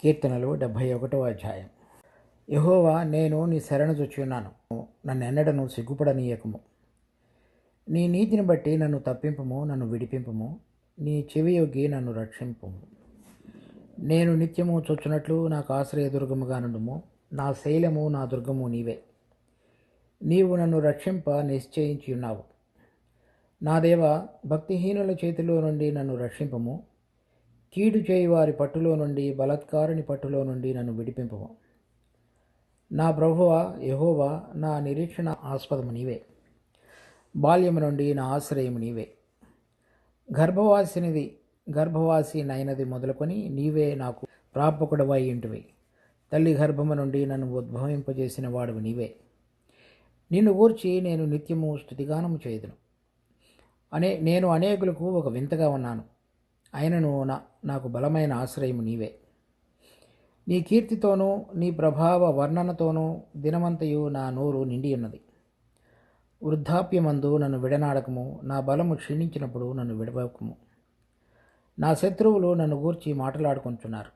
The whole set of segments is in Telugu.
కీర్తనలు 71వ అధ్యాయం. యెహోవా, నేను నీ శరణు జొచ్చియున్నాను. నన్నెన్నడను సిగ్గుపడనీయకుము. నీ నీతిని బట్టి నన్ను తప్పింపుము, నన్ను విడిపింపుము. నీ చెవియొగ్గి నన్ను రక్షింపుము. నేను నిత్యము చొచ్చునట్లు నాకు ఆశ్రయదుర్గముగా నుండుము. నా శైలము, నా దుర్గము నీవే. నీవు నన్ను రక్షింప నిశ్చయించియున్నావు. నా దేవా, భక్తిహీనుల చేతిలో నుండి నన్ను రక్షింపుము. కీడు చేయువారి పట్టులో నుండి, బలాత్కారుని పట్టులో నుండి నన్ను విడిపింపుము. నా ప్రభువా యెహోవా, నా నిరీక్షణ ఆస్పదము నీవే. బాల్యము నుండి నా ఆశ్రయము నీవే. గర్భవాసి నైనది మొదలుకొని నీవే నాకు ప్రాపకుడవై ఇంటివి. తల్లి గర్భము నుండి నన్ను ఉద్భవింపజేసిన వాడువు నీవే. నిన్ను గూర్చి నేను నిత్యము స్తుతిగానము చేయుదును. నేను అనేకులకు ఒక వింతగా ఉన్నాను. అయినను నాకు బలమైన ఆశ్రయము నీవే. నీ కీర్తితోనూ నీ ప్రభావ వర్ణనతోనూ దినమంతయు నా నోరు నిండి ఉన్నది. వృద్ధాప్యమందు నన్ను విడనాడకము. నా బలము క్షీణించినప్పుడు నన్ను విడవకము. నా శత్రువులు నన్ను గూర్చి మాట్లాడుకుంటున్నారు.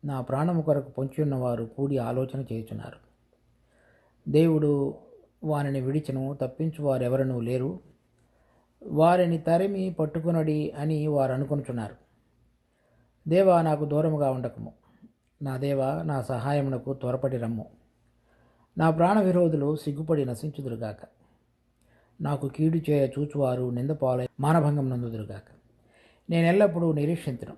నా ప్రాణము కొరకు పొంచియున్నవారు కూడి ఆలోచన చేయుచున్నారు. దేవుడు వారిని విడిచెను, తప్పించువారెవరనూ లేరు. వారిని తరిమి పట్టుకునడి అని వారు అనుకుంటున్నారు. దేవా, నాకు దూరముగా ఉండకము. నా దేవా, నా సహాయమునకు త్వరపడి రమ్ము. నా ప్రాణ విరోధులు సిగ్గుపడి నశించుదురుగాక. నాకు కీడు చేయ చూచువారు నిందపాలై మానభంగం నందుదురుగాక. నేనెల్లప్పుడూ నిరీక్షింతును.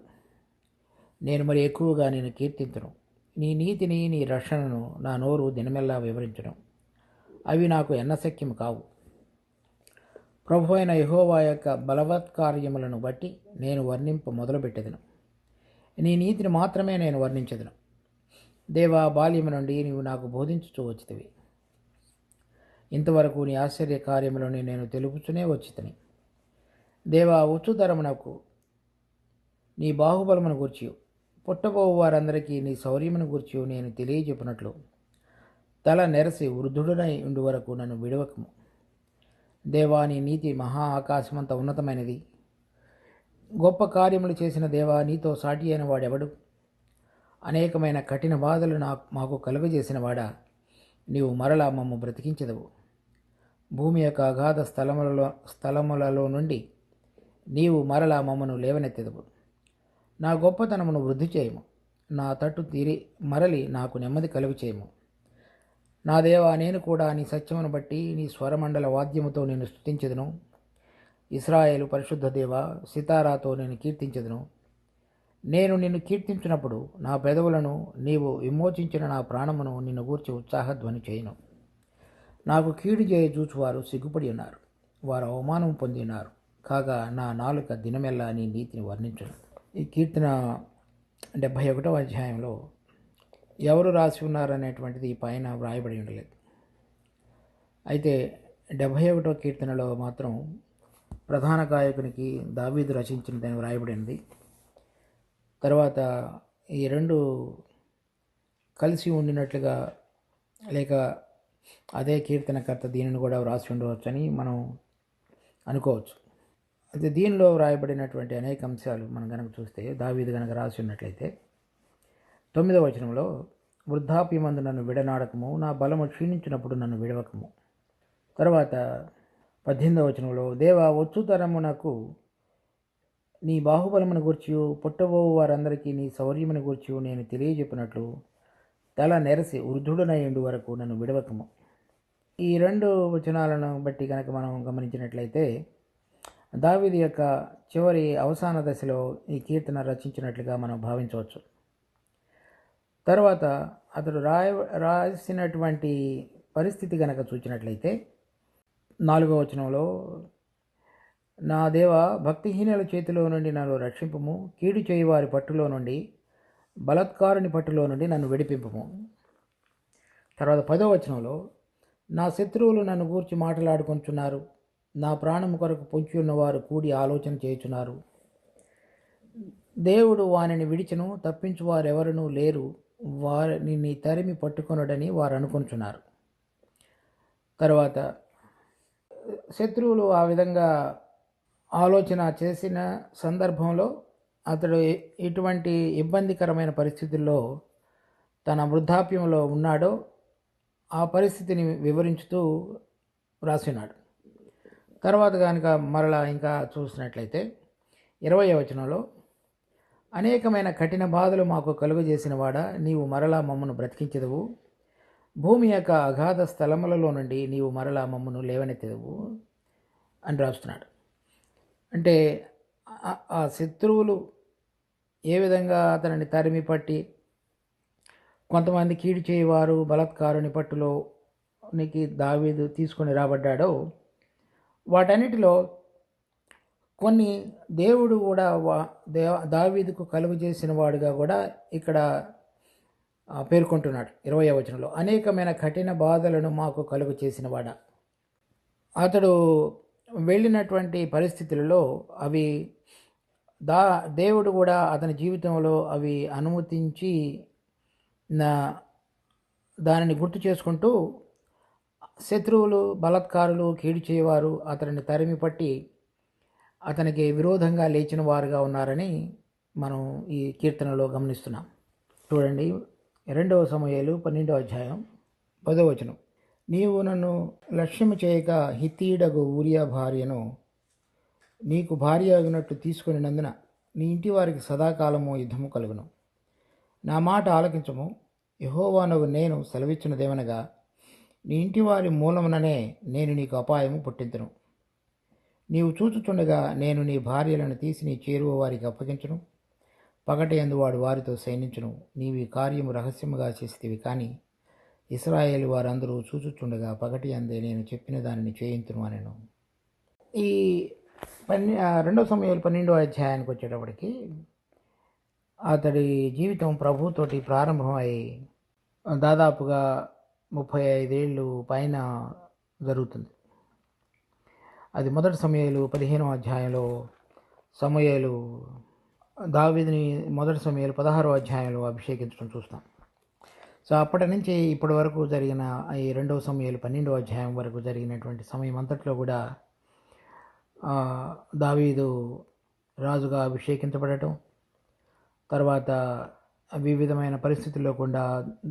నేను మరి ఎక్కువగా నేను కీర్తింతును. నీ నీతిని, నీ రక్షణను నా నోరు దినమెల్లా వివరించును. అవి నాకు ఎన్నశక్యము కావు. ప్రభు అయిన యెహోవా యొక్క బలవత్కార్యములను బట్టి నేను వర్ణింప మొదలుపెట్టెదను. నీ నీతిని మాత్రమే నేను వర్ణించెదను. దేవా, బాల్యము నుండి నీవు నాకు బోధించుచూ వచ్చితివి. ఇంతవరకు నీ ఆశ్చర్య కార్యములను నేను తెలుపుచునే వచ్చితిని. దేవా, ఉచ్చుతరమునకు నీ బాహుబలమును గూర్చియు, పుట్టబోవు వారందరికీ నీ శౌర్యమును గూర్చియు నేను తెలియజెప్పునట్లు తల నెరసి వృద్ధుడనై ఉండు వరకు నన్ను విడవకము. దేవా, నీ నీతి మహా ఆకాశమంత ఉన్నతమైనది. గొప్ప కార్యములు చేసిన దేవా, నీతో సాటి అయిన వాడెవడు? అనేకమైన కఠిన బాధలు మాకు కలుగజేసిన వాడా, నీవు మరలా మమ్ము బ్రతికించెదవు. భూమి యొక్క అగాధ స్థలములలో నుండి నీవు మరలా మమ్మను లేవనెత్తెదవు. నా గొప్పతనమును వృద్ధి చేయము. నా తట్టు మరలి నాకు నెమ్మది కలుగు చేయము. నా దేవా, నేను కూడా నీ సత్యమును బట్టి నీ స్వరమండల వాద్యముతో నేను స్తుతించెదను. ఇశ్రాయేలు పరిశుద్ధ దేవా, సితారాతో నేను కీర్తించెదను. నేను నిన్ను కీర్తించినప్పుడు నా పెదవులను, నీవు విమోచించిన నా ప్రాణమును నిన్ను గూర్చి ఉత్సాహధ్వని చేయను. నాకు కీడు చేయ చూచువారు సిగ్గుపడి ఉన్నారు. వారు అవమానం పొంది ఉన్నారు. కాగా నా నాలుక దినమెల్లా నీ నీతిని వర్ణించును. ఈ కీర్తన 71వ అధ్యాయంలో ఎవరు రాసి ఉన్నారనేటువంటిది పైన వ్రాయబడి ఉండలేదు. అయితే 71వ కీర్తనలో మాత్రం ప్రధాన గాయకునికి దావీదు రచించినదని వ్రాయబడింది. తర్వాత ఈ రెండు కలిసి ఉండినట్లుగా, లేక అదే కీర్తనకర్త దీనిని కూడా వ్రాసి ఉండవచ్చని మనం అనుకోవచ్చు. అయితే దీనిలో వ్రాయబడినటువంటి అనేక అంశాలు మనం కనుక చూస్తే, దావీదు కనుక రాసి ఉన్నట్లయితే 9వ వచనంలో, వృద్ధాప్యమందు నన్ను విడనాడకము, నా బలము క్షీణించినప్పుడు నన్ను విడవకము. తర్వాత 18వ వచనంలో, దేవా, వచ్చుతరమునకు నీ బాహుబలమును గూర్చియు, పుట్టబోవు వారందరికీ నీ శౌర్యమును గూర్చియు నేను తెలియజెప్పినట్లు తల నెరసి వృద్ధుడనై ఉండు వరకు నన్ను విడవకము. ఈ రెండు వచనాలను బట్టి కనుక మనం గమనించినట్లయితే, దావీదు యొక్క చివరి అవసాన దశలో ఈ కీర్తన రచించినట్లుగా మనం భావించవచ్చు. తర్వాత అతడు రాసినటువంటి పరిస్థితి కనుక చూచినట్లయితే, 4వ వచనంలో, నా దేవా, భక్తిహీనుల చేతిలో నుండి నన్ను రక్షింపుము. కీడు చేయువారి పట్టులో నుండి, బలాత్కారుని పట్టులో నుండి నన్ను విడిపింపుము. తర్వాత 10వ వచనంలో, నా శత్రువులు నన్ను గూర్చి మాట్లాడుకుంటున్నారు. నా ప్రాణము కొరకు పొంచి ఉన్నవారు కూడి ఆలోచన చేయుచున్నారు. దేవుడు వానిని విడిచెను, తప్పించువారెవరనూ లేరు. వారిని తరిమి పట్టుకొనడని వారు అనుకుంటున్నారు. తర్వాత శత్రువులు ఆ విధంగా ఆలోచన చేసిన సందర్భంలో అతడు ఎటువంటి ఇబ్బందికరమైన పరిస్థితుల్లో తన వృద్ధాప్యంలో ఉన్నాడో ఆ పరిస్థితిని వివరించుతూ రాసినాడు. తర్వాత కనుక మరలా ఇంకా చూసినట్లయితే 20వ వచనంలో, అనేకమైన కఠిన బాధలు మాకు కలుగజేసిన వాడా, నీవు మరలా మమ్మను బ్రతికించెదవు. భూమి యొక్క అగాధ స్థలములలో నుండి నీవు మరలా మమ్మను లేవనెత్తెదవు అని రాస్తున్నాడు. అంటే ఆ శత్రువులు ఏ విధంగా అతనిని తరిమి పట్టి కొంతమంది కీడు చేయవారు బలాత్కారుని పట్టులోనికి దావీదు తీసుకొని రాబడ్డాడో వాటన్నిటిలో కొన్ని దేవుడు కూడా దావీదుకు కలుగు చేసిన వాడుగా కూడా ఇక్కడ పేర్కొంటున్నాడు. 20వ వచనంలో, అనేకమైన కఠిన బాధలను మాకు కలుగు చేసిన వాడ. అతడు వెళ్ళినటువంటి పరిస్థితులలో అవి దేవుడు కూడా అతని జీవితంలో అవి అనుమతించి దానిని గుర్తు చేసుకుంటూ శత్రువులు బలాత్కారులు కీడు చేయవారు అతనిని తరిమి పట్టి అతనికి విరోధంగా లేచిన వారుగా ఉన్నారని మనం ఈ కీర్తనలో గమనిస్తున్నాం. చూడండి, 2వ సమూయేలు 12వ అధ్యాయం 10వ వచనం, నీవు నన్ను లక్ష్యము చేయక హిత్తీయుడగు ఊరియా భార్యను నీకు భార్య అగినట్టు తీసుకునినందున నీ ఇంటి వారికి సదాకాలము యుద్ధము కలుగును. నా మాట ఆలకించము. యెహోవానగు నేను సెలవిచ్చినదేమనగా, నీ ఇంటి వారి మూలముననే నేను నీకు అపాయము పుట్టింతును. నీవు చూచుచుండగా నేను నీ భార్యలను తీసి నీ చేరువ వారికి అప్పగించును. పగటి యందు వాడు వారితో సైనించును. నీవు ఈ కార్యము రహస్యముగా చేసితివి, కానీ ఇశ్రాయేలు వారందరూ చూచుచుండగా పగటి అందే నేను చెప్పిన దానిని చేయించును అనెను. ఈ 2వ సమూయేలు 12వ అధ్యాయానికి వచ్చేటప్పటికి అతడి జీవితం ప్రభుతోటి ప్రారంభమై దాదాపుగా 35 ఏళ్ళు పైన జరుగుతుంది. అది 1 సమూయేలు 15వ అధ్యాయంలో సమూయేలు దావీదుని 1 సమూయేలు 16వ అధ్యాయంలో అభిషేకించడం చూస్తాం. సో అప్పటి నుంచి ఇప్పటి వరకు జరిగిన ఈ 2వ సమూయేలు 12వ అధ్యాయం వరకు జరిగినటువంటి సమయం అంతట్లో కూడా దావీదు రాజుగా అభిషేకించబడటం, తర్వాత వివిధమైన పరిస్థితుల్లో కూడా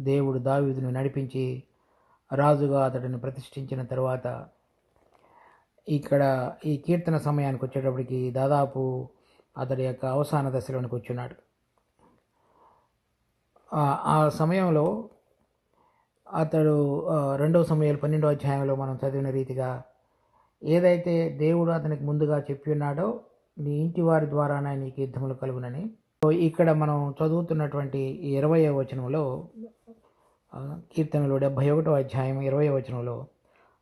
దేవుడు దావీదును నడిపించి రాజుగా అతడిని ప్రతిష్ఠించిన తర్వాత ఇక్కడ ఈ కీర్తన సమయానికి వచ్చేటప్పటికి దాదాపు అతడి యొక్క అవసాన దశలోనికి వచ్చున్నాడు. ఆ సమయంలో అతడు 2వ సమూయేలు 12వ అధ్యాయంలో మనం చదివిన రీతిగా ఏదైతే దేవుడు అతనికి ముందుగా చెప్పి ఉన్నాడో, నీ ఇంటి వారి ద్వారానే నీకు యుద్ధములు కలుగునని, ఇక్కడ మనం చదువుతున్నటువంటి 20వ వచనంలో, కీర్తనలో 71వ అధ్యాయం 20వ వచనంలో,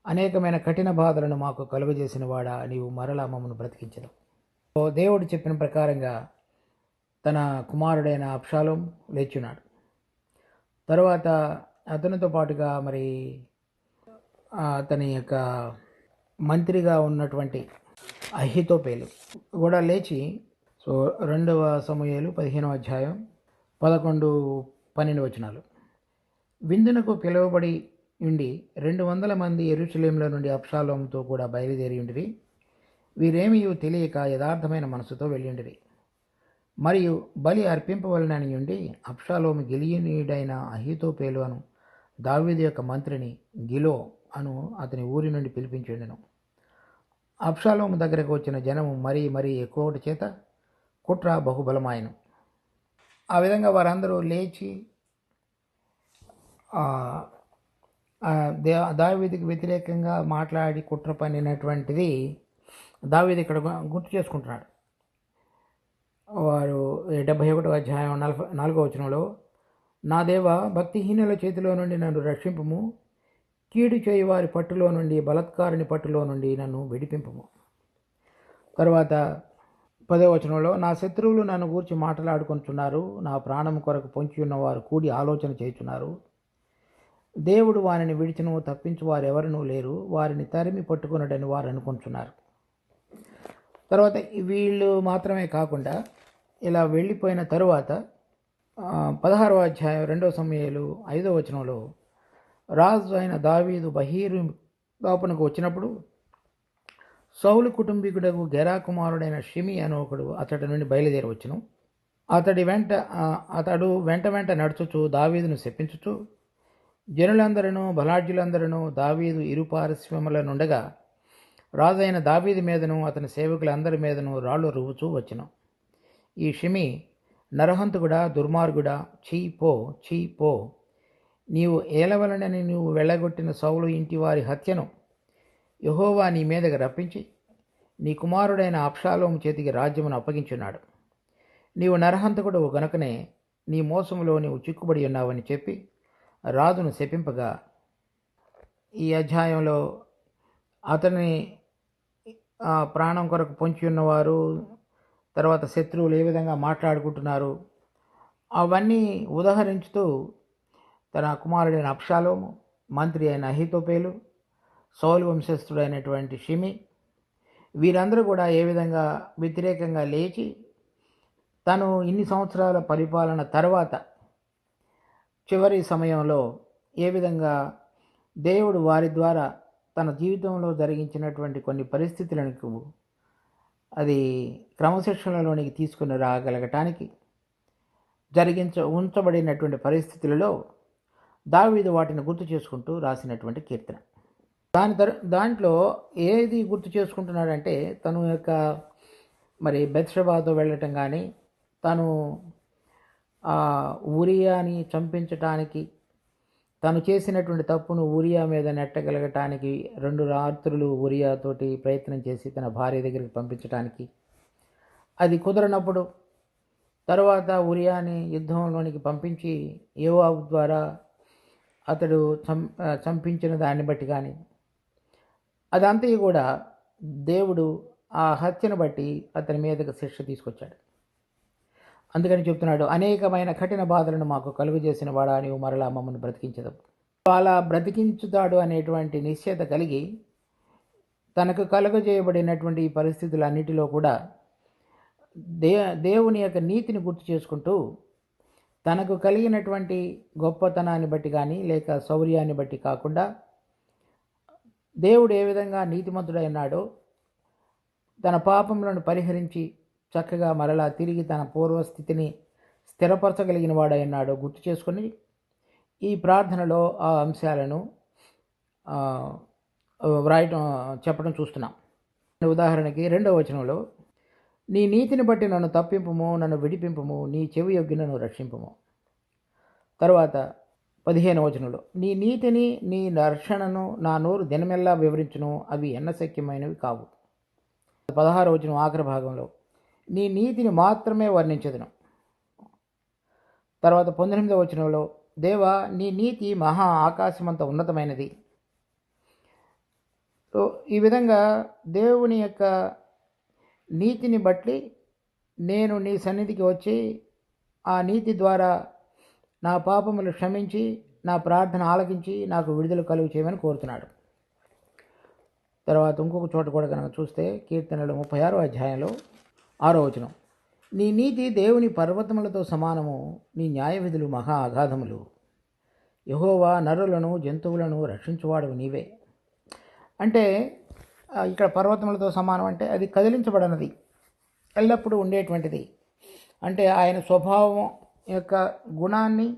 అనేకమైన కఠిన బాధలను మాకు కలుగజేసిన వాడా, నీవు మరలా మమ్మను బ్రతికించదు. దేవుడు చెప్పిన ప్రకారంగా తన కుమారుడైన అబ్షాలోం లేచున్నాడు. తర్వాత అతనితో పాటుగా మరి అతని యొక్క మంత్రిగా ఉన్నటువంటి అహీతోపేలు కూడా లేచి, సో 2వ సమూయేలు 15వ అధ్యాయం 11-12 వచనాలు, విందునకు పిలువబడి ఉండి 200 మంది యెరూషలేములో నుండి అబ్షాలోముతో కూడా బయలుదేరి ఉండిరి. వీరేమీ తెలియక యథార్థమైన మనసుతో వెళ్ళిండిరి. మరియు బలి అర్పింపవలనని ఉండి అబ్షాలోము గిలియనీయుడైన అహీతోపేలు అను దావీదు యొక్క మంత్రిని గిలో అను అతని ఊరి నుండి పిలిపించుండెను. అబ్షాలోము దగ్గరకు వచ్చిన జనము మరీ ఎక్కువటి చేత కుట్ర బహుబలమాయను. ఆ విధంగా వారందరూ లేచి దావీదుకి వ్యతిరేకంగా మాట్లాడి కుట్ర పన్నినటువంటిది దావీదు ఇక్కడ గుర్తు చేసుకుంటున్నాడు. వారు 71వ అధ్యాయం 4వ వచనంలో, నా దేవ, భక్తిహీనుల చేతిలో నుండి నన్ను రక్షింపుము, కీడు చేయి వారి పట్టులో నుండి బలాత్కారుని పట్టులో నుండి నన్ను విడిపింపుము. తర్వాత 10వ వచనంలో, నా శత్రువులు నన్ను గూర్చి మాట్లాడుకుంటున్నారు, నా ప్రాణం కొరకు పొంచి ఉన్నవారు కూడి ఆలోచన చేయుచున్నారు. దేవుడు వారిని విడిచిను, తప్పించు వారెవరనూ లేరు, వారిని తరిమి పట్టుకున్నడని వారు అనుకుంటున్నారు. తర్వాత వీళ్ళు మాత్రమే కాకుండా ఇలా వెళ్ళిపోయిన తరువాత 16వ అధ్యాయం 2వ సమూయేలు 5వ వచనంలో, రాజు అయిన దావీదు బహీరు దాపునకు వచ్చినప్పుడు సౌలు కుటుంబీకుడకు గెరా కుమారుడైన షిమి అనే ఒకడు అతడి నుండి బయలుదేరి వచ్చును. అతడు వెంట వెంట నడుచుచు దావీదును శపించుచు, జనులందరూ బలాఢ్యులందరూ దావీదు ఇరుపార్శ్వముల నుండగా రాజైన దావీదు మీదను అతని సేవకులందరి మీదను రాళ్ళు రువ్వుచూ వచ్చెను. ఈ షిమి నరహంతకుడా, దుర్మార్గుడా, చీ పో, నీవు ఏలవలనని నీవు వెళ్ళగొట్టిన సౌలు ఇంటి వారి హత్యను యెహోవా నీ మీదకి రప్పించి నీ కుమారుడైన అబ్షాలోము చేతికి రాజ్యమును అప్పగించున్నాడు. నీవు నరహంతకుడు గనుకనే నీ మోసములో నీవు చిక్కుబడి ఉన్నావని చెప్పి రాజును శపింపగా, ఈ అధ్యాయంలో అతని ప్రాణం కొరకు పొంచి ఉన్నవారు, తర్వాత శత్రువులు ఏ విధంగా మాట్లాడుకుంటున్నారు అవన్నీ ఉదహరించుతూ తన కుమారుడైన అబ్షాలోము, మంత్రి అయిన అహీతోపేలు, సౌలు వంశస్థుడైనటువంటి షిమి, వీరందరూ కూడా ఏ విధంగా వ్యతిరేకంగా లేచి తను ఇన్ని సంవత్సరాల పరిపాలన తర్వాత చివరి సమయంలో ఏ విధంగా దేవుడు వారి ద్వారా తన జీవితంలో జరిగించినటువంటి కొన్ని పరిస్థితులకు అది క్రమశిక్షణలోనికి తీసుకుని రాగలగటానికి ఉంచబడినటువంటి పరిస్థితులలో దావీదు వాటిని గుర్తు చేసుకుంటూ రాసినటువంటి కీర్తన. దాంట్లో ఏది గుర్తు చేసుకుంటున్నాడంటే తను యొక్క బెత్షెబాతో వెళ్ళటం కానీ, తను ఊరియాని చంపించటానికి తను చేసినటువంటి తప్పును ఊరియా మీద నెట్టగలగటానికి 2 రాత్రులు ఊరియాతోటి ప్రయత్నం చేసి తన భార్య దగ్గరికి పంపించడానికి, అది కుదరనప్పుడు తరువాత ఊరియాని యుద్ధంలోనికి పంపించి యోవాబు ద్వారా అతడు చంపించిన దాన్ని బట్టి కానీ, అదంతా కూడా దేవుడు ఆ హత్యను బట్టి అతని మీదకి శిక్ష తీసుకొచ్చాడు. అందుకని చెప్తున్నాడు, అనేకమైన కఠిన బాధలను మాకు కలుగజేసిన వాడా నీవు మరలా మమ్మల్ని బ్రతికించదు. అలా బ్రతికించుతాడు అనేటువంటి నిశ్చయత కలిగి తనకు కలుగజేయబడినటువంటి ఈ పరిస్థితులన్నిటిలో కూడా దేవుని యొక్క నీతిని గుర్తు చేసుకుంటూ తనకు కలిగినటువంటి గొప్పతనాన్ని బట్టి కానీ లేక శౌర్యాన్ని బట్టి కాకుండా దేవుడు ఏ విధంగా నీతిమంతుడైనాడో తన పాపములను పరిహరించి చక్కగా మరలా తిరిగి తన పూర్వస్థితిని స్థిరపరచగలిగిన వాడైనాడో గుర్తు చేసుకొని ఈ ప్రార్థనలో ఆ అంశాలను చెప్పడం చూస్తున్నాం. ఉదాహరణకి 2వ వచనంలో, నీ నీతిని బట్టి నన్ను తప్పింపుము, నన్ను విడిపింపుము, నీ చెవి యొగ్గి నన్ను రక్షింపుము. తర్వాత 15వ వచనంలో, నీ నీతిని నీ రక్షణను నా నోరు దినమెల్లా వివరించును, అవి ఎన్నశక్యమైనవి కావు. 16వ వచనం ఆఖరి భాగంలో, నీ నీతిని మాత్రమే వర్ణించదును. తర్వాత 19వ వచనంలో, దేవా నీ నీతి మహా ఆకాశమంత ఉన్నతమైనది. ఈ విధంగా దేవుని యొక్క నీతిని బట్టి నేను నీ సన్నిధికి వచ్చి ఆ నీతి ద్వారా నా పాపములు క్షమించి నా ప్రార్థన ఆలకించి నాకు విడుదల కలుగు చేయమని కోరుతున్నాడు. తర్వాత ఇంకొక చోట కూడా కనుక చూస్తే కీర్తనలు 36వ అధ్యాయంలో 6వ వచనం, నీ నీతి దేవుని పర్వతములతో సమానము, నీ న్యాయ విధులు మహా అగాధములు. యెహోవా నరులను జంతువులను రక్షించువాడు నీవే. అంటే ఇక్కడ పర్వతములతో సమానం అంటే అది కదిలించబడినది, ఎల్లప్పుడూ ఉండేటువంటిది. అంటే ఆయన స్వభావం యొక్క గుణాన్ని,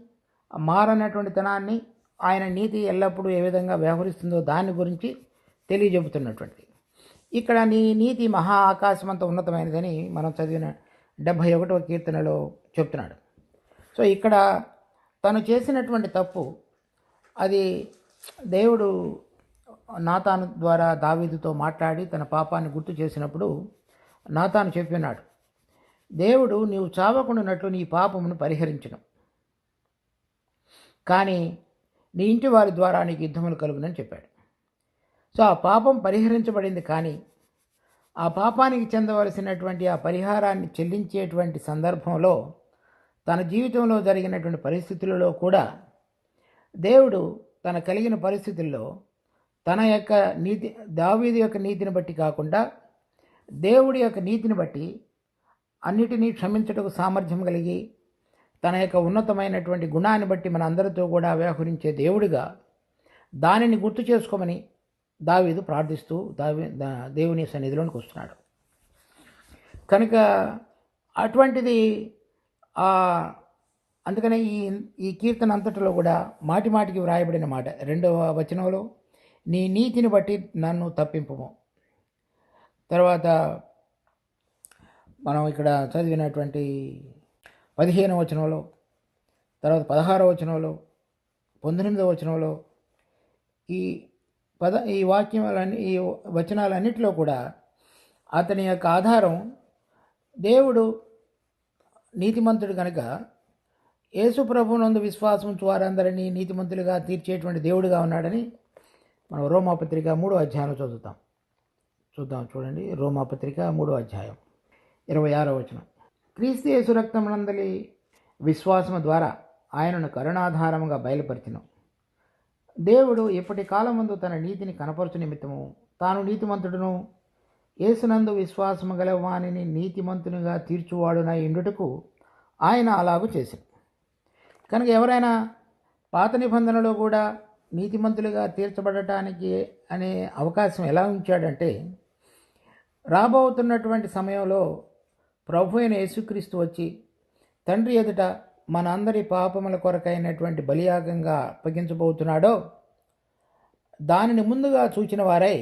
మారనటువంటి తనాన్ని, ఆయన నీతి ఎల్లప్పుడూ ఏ విధంగా వ్యవహరిస్తుందో దాని గురించి తెలియజెబుతున్నటువంటిది. ఇక్కడ నీ నీతి మహా ఆకాశమంత ఉన్నతమైనదని మనం చదివిన 71వ కీర్తనలో చెప్తున్నాడు. సో ఇక్కడ తను చేసినటువంటి తప్పు అది దేవుడు నాతాను ద్వారా దావీదుతో మాట్లాడి తన పాపాన్ని గుర్తు చేసినప్పుడు నాతాను చెప్పినాడు, దేవుడు నీవు చావకుండానట్లు నీ పాపమును పరిహరించును, కానీ నీ ఇంటి వారి ద్వారా నీకు యుద్ధములు కలుగునని చెప్పాడు. సో ఆ పాపం పరిహరించబడింది, కానీ ఆ పాపానికి చెందవలసినటువంటి ఆ పరిహారాన్ని చెల్లించేటువంటి సందర్భంలో తన జీవితంలో జరిగినటువంటి పరిస్థితులలో కూడా దేవుడు తన కలిగిన పరిస్థితుల్లో తన యొక్క నీతి, దావీదు యొక్క నీతిని బట్టి కాకుండా దేవుడి యొక్క నీతిని బట్టి అన్నిటినీ క్షమించటకు సామర్థ్యం కలిగి తన యొక్క ఉన్నతమైనటువంటి గుణాన్ని బట్టి మన అందరితో కూడా వ్యవహరించే దేవుడిగా దానిని గుర్తు చేసుకోమని దావీదు ప్రార్థిస్తూ దేవుని సన్నిధిలోనికి వస్తున్నాడు. కనుక అటువంటిది ఆ అందుకనే ఈ ఈ కీర్తన అంతటిలో కూడా మాటి మాటికి వ్రాయబడిన మాట 2వ వచనంలో నీ నీతిని బట్టి నన్ను తప్పింపుము. తర్వాత మనం ఇక్కడ చదివినటువంటి 15వ వచనంలో, తర్వాత 16వ వచనంలో, 19వ వచనంలో ఈ ఈ వాక్యాలన్నీ ఈ వచనాలన్నిటిలో కూడా అతని యొక్క ఆధారం దేవుడు నీతిమంతుడు కనుక యేసు ప్రభువునందు విశ్వాసం ఉంచు వారందరినీ నీతిమంతులుగా తీర్చేటువంటి దేవుడుగా ఉన్నాడని మనం రోమాపత్రిక 3వ అధ్యాయంలో చూద్దాం చూడండి. రోమాపత్రిక 3వ అధ్యాయం 26వ వచనం. క్రీస్తు యేసు రక్తమునందలి విశ్వాసము ద్వారా ఆయనను కరుణాధారముగా బయలుపరిచెను. దేవుడు ఎప్పటి కాలమందు తన నీతిని కనపరచు నిమిత్తము తాను నీతిమంతుడును యేసునందు విశ్వాసము గల వానిని నీతిమంతునిగా తీర్చువాడునై ఉండుటకు ఆయన అలాగూ చేశాడు. కనుక ఎవరైనా పాత నిబంధనలో కూడా నీతిమంతులుగా తీర్చబడటానికి అనే అవకాశం ఎలా ఉంచాడంటే, రాబోతున్నటువంటి సమయంలో ప్రభు అయిన యేసుక్రీస్తు వచ్చి తండ్రి ఎదుట మన అందరి పాపముల కొరకైనటువంటి బలియాగంగా అప్పగించబోతున్నాడో దానిని ముందుగా చూచిన వారై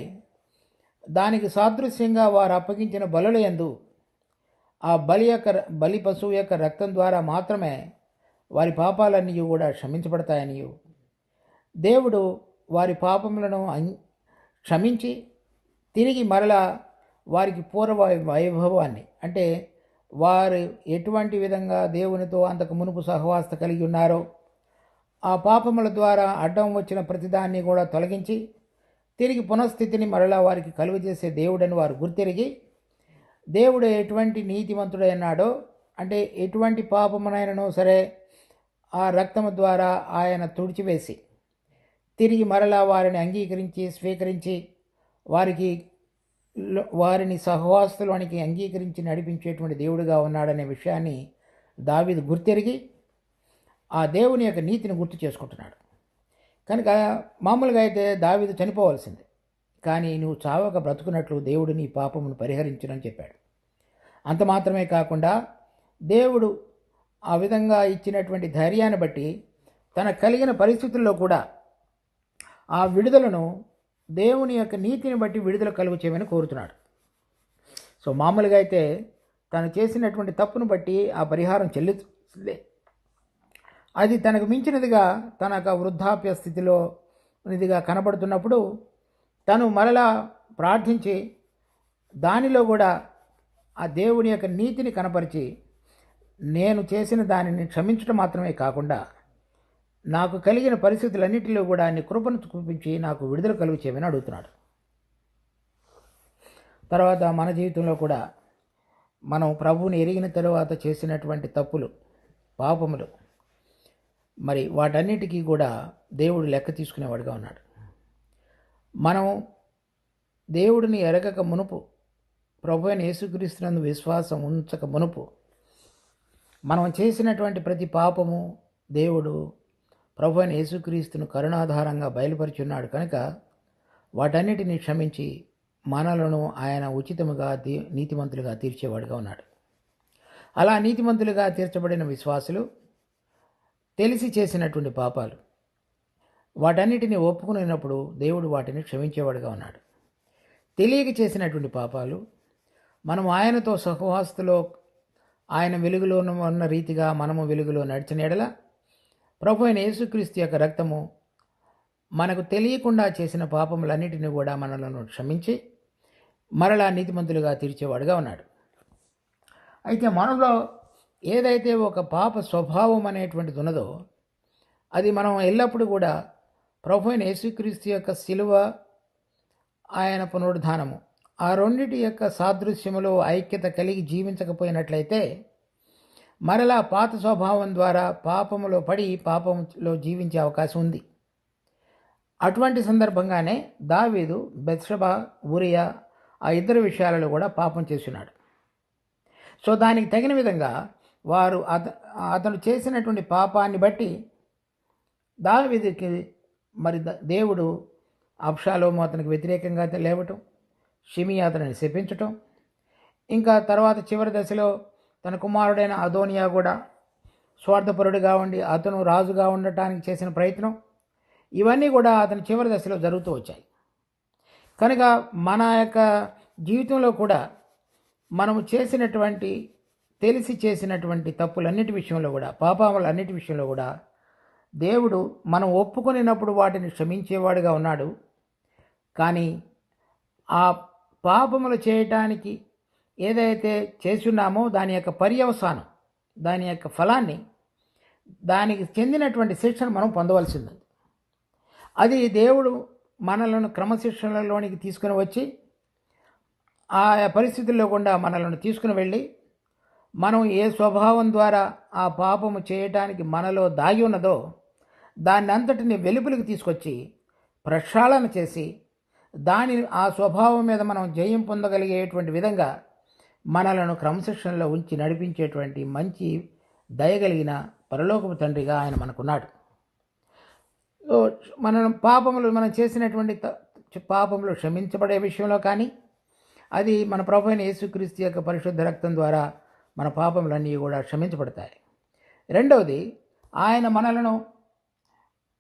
దానికి సాదృశ్యంగా వారు అప్పగించిన బలుల యందు ఆ బలి పశువు యొక్క రక్తం ద్వారా మాత్రమే వారి పాపాలన్నీ కూడా క్షమించబడతాయనియు, దేవుడు వారి పాపములను క్షమించి తిరిగి మరలా వారికి పూర్వ వైభవాన్ని, అంటే వారు ఎటువంటి విధంగా దేవునితో అంతకు మునుపు సహవాసత కలిగి ఉన్నారో ఆ పాపముల ద్వారా అడ్డం వచ్చిన ప్రతిదాన్ని కూడా తొలగించి తిరిగి పునఃస్థితిని మరలా వారికి కలుగజేసే దేవుడని వారు గుర్తిరిగి, దేవుడు ఎటువంటి నీతిమంతుడైనాడో, అంటే ఎటువంటి పాపమునైనను సరే ఆ రక్తము ద్వారా ఆయన తుడిచివేసి తిరిగి మరలా వారిని అంగీకరించి స్వీకరించి వారిని సహవాసులోనికి అంగీకరించి నడిపించేటువంటి దేవుడుగా ఉన్నాడనే విషయాన్ని దావీదు గుర్తెరిగి ఆ దేవుని యొక్క నీతిని గుర్తు చేసుకుంటున్నాడు. కనుక మామూలుగా అయితే దావీదు చనిపోవాల్సిందే, కానీ నువ్వు చావక బ్రతుకున్నట్లు దేవుడు నీ పాపమును పరిహరించునని చెప్పాడు. అంత మాత్రమే కాకుండా దేవుడు ఆ విధంగా ఇచ్చినటువంటి ధైర్యాన్ని బట్టి తన కలిగిన పరిస్థితుల్లో కూడా ఆ విడుదలను దేవుని యొక్క నీతిని బట్టి విడుదల కలుగు చేయమని కోరుతున్నాడు. సో మామూలుగా అయితే తను చేసినటువంటి తప్పును బట్టి ఆ పరిహారం చెల్లించలే, అది తనకు మించినదిగా తన వృద్ధాప్య స్థితిలో నిదిగా కనబడుతున్నప్పుడు తను మరలా ప్రార్థించి దానిలో కూడా ఆ దేవుని యొక్క నీతిని కనపరిచి నేను చేసిన దానిని క్షమించడం మాత్రమే కాకుండా నాకు కలిగిన పరిస్థితులన్నింటిలో కూడా నీ కృపను చూపించి నాకు విడుదల కలుగు చేయమని అడుగుతున్నాడు. తర్వాత మన జీవితంలో కూడా మనం ప్రభువుని ఎరిగిన తరువాత చేసినటువంటి తప్పులు, పాపములు, మరి వాటన్నిటికీ కూడా దేవుడు లెక్క తీసుకునేవాడుగా ఉన్నాడు. మనం దేవుడిని ఎరగక మునుపు, ప్రభు అయిన యేసుక్రీస్తునందు విశ్వాసం ఉంచక మునుపు మనం చేసినటువంటి ప్రతి పాపము దేవుడు ప్రభు అయిన యేసుక్రీస్తును కరుణాధారంగా బయలుపరిచున్నాడు. కనుక వాటన్నిటిని క్షమించి మనలను ఆయన ఉచితముగా నీతిమంతులుగా తీర్చేవాడుగా ఉన్నాడు. అలా నీతిమంతులుగా తీర్చబడిన విశ్వాసులు తెలిసి చేసినటువంటి పాపాలు వాటన్నిటిని ఒప్పుకునేటప్పుడు దేవుడు వాటిని క్షమించేవాడుగా ఉన్నాడు. తెలియక చేసినటువంటి పాపాలు మనం ఆయనతో సహవాసతలో ఆయన వెలుగులో ఉన్న రీతిగా మనము వెలుగులో నడిచిన ఎడల ప్రభు అయిన యేసుక్రీస్తు యొక్క రక్తము మనకు తెలియకుండా చేసిన పాపములన్నిటిని కూడా మనలను క్షమించి మరలా నీతిమంతులుగా తీర్చేవాడుగా ఉన్నాడు. అయితే మనలో ఏదైతే ఒక పాప స్వభావం అనేటువంటిది ఉన్నదో అది మనం ఎల్లప్పుడూ కూడా ప్రభు అయిన యేసుక్రీస్తు యొక్క శిలువ, ఆయన పునరుద్ధానము, ఆ రెండిటి యొక్క సాదృశ్యములో ఐక్యత కలిగి జీవించకపోయినట్లయితే మరలా పాత స్వభావం ద్వారా పాపములో పడి పాపములో జీవించే అవకాశం ఉంది. అటువంటి సందర్భంగానే దావీదు బెత్షెబా, ఊరియా ఆ ఇద్దరు విషయాలలో కూడా పాపం చేస్తున్నాడు. సో దానికి తగిన విధంగా వారు అతను చేసినటువంటి పాపాన్ని బట్టి దావీదుకి మరి దేవుడు అబ్షాలోము అతనికి వ్యతిరేకంగా లేవటం, షిమియా అతనిని శపించటం, ఇంకా తర్వాత చివరి దశలో తన కుమారుడైన అదోనియా కూడా స్వార్థపరుడిగా ఉండి అతను రాజుగా ఉండటానికి చేసిన ప్రయత్నం, ఇవన్నీ కూడా అతని చివరి దశలో జరుగుతూ వచ్చాయి. కనుక మన యొక్క జీవితంలో కూడా మనము చేసినటువంటి తెలిసి చేసినటువంటి తప్పులన్నిటి విషయంలో కూడా, పాపాలన్నిటి విషయంలో కూడా దేవుడు మనం ఒప్పుకొనినప్పుడు వాటిని క్షమించేవాడుగా ఉన్నాడు. కానీ ఆ పాపములు చేయటానికి ఏదైతే చేస్తున్నామో దాని యొక్క పర్యవసానం, దాని యొక్క ఫలాన్ని, దానికి చెందినటువంటి శిక్షను మనం పొందవలసింది. అది దేవుడు మనలను క్రమశిక్షణలోనికి తీసుకుని వచ్చి ఆ పరిస్థితుల్లో గుండా మనలను తీసుకుని వెళ్ళి, మనం ఏ స్వభావం ద్వారా ఆ పాపము చేయటానికి మనలో దాగి ఉన్నదో దాన్ని అంతటిని వెలుపలికి తీసుకొచ్చి ప్రక్షాళన చేసి ఆ స్వభావం మీద మనం జయం పొందగలిగేటువంటి విధంగా మనలను క్రమశిక్షణలో ఉంచి నడిపించేటువంటి మంచి దయగలిగిన పరలోకపు తండ్రిగా ఆయన మనకున్నాడు. మనం చేసినటువంటి పాపములు క్షమించబడే విషయంలో కానీ, అది మన ప్రభు అయిన యేసుక్రీస్తు యొక్క పరిశుద్ధ రక్తం ద్వారా మన పాపములన్నీ కూడా క్షమించబడతాయి. రెండవది, ఆయన